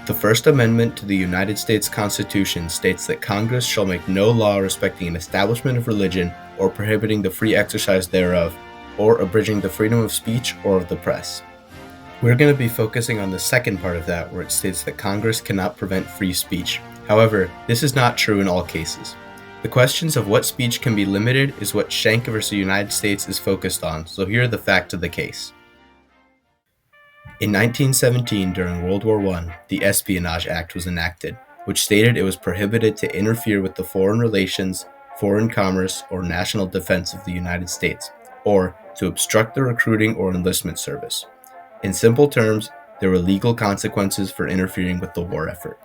The First Amendment to the United States Constitution states that Congress shall make no law respecting an establishment of religion or prohibiting the free exercise thereof, or abridging the freedom of speech or of the press. We're going to be focusing on the second part of that, where it states that Congress cannot prevent free speech. However, this is not true in all cases. The questions of what speech can be limited is what Schenck v. United States is focused on, so here are the facts of the case. In 1917, during World War I, the Espionage Act was enacted, which stated it was prohibited to interfere with the foreign relations, foreign commerce, or national defense of the United States, or to obstruct the recruiting or enlistment service. In simple terms, there were legal consequences for interfering with the war effort.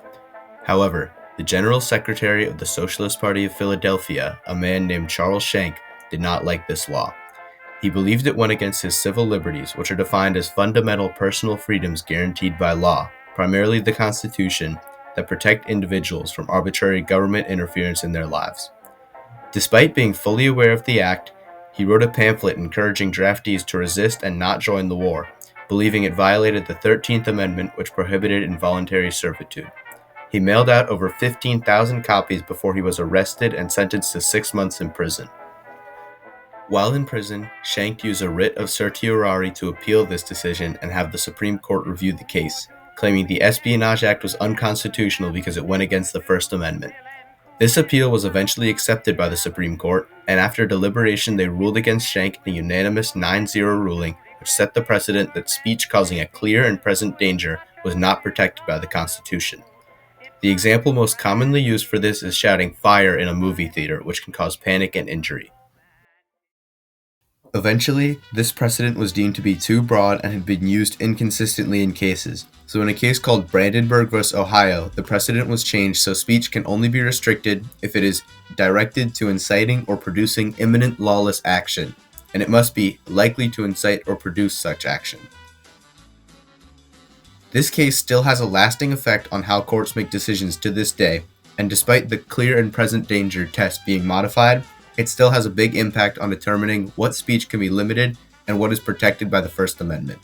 However, the General Secretary of the Socialist Party of Philadelphia, a man named Charles Schenck, did not like this law. He believed it went against his civil liberties, which are defined as fundamental personal freedoms guaranteed by law, primarily the Constitution, that protect individuals from arbitrary government interference in their lives. Despite being fully aware of the act, he wrote a pamphlet encouraging draftees to resist and not join the war, believing it violated the 13th Amendment, which prohibited involuntary servitude. He mailed out over 15,000 copies before he was arrested and sentenced to 6 months in prison. While in prison, Schenck used a writ of certiorari to appeal this decision and have the Supreme Court review the case, claiming the Espionage Act was unconstitutional because it went against the First Amendment. This appeal was eventually accepted by the Supreme Court, and after deliberation they ruled against Schenck in a unanimous 9-0 ruling, which set the precedent that speech causing a clear and present danger was not protected by the Constitution. The example most commonly used for this is shouting "fire" in a movie theater, which can cause panic and injury. Eventually, this precedent was deemed to be too broad and had been used inconsistently in cases. So in a case called Brandenburg v. Ohio, the precedent was changed so speech can only be restricted if it is directed to inciting or producing imminent lawless action, and it must be likely to incite or produce such action. This case still has a lasting effect on how courts make decisions to this day, and despite the clear and present danger test being modified, it still has a big impact on determining what speech can be limited and what is protected by the First Amendment.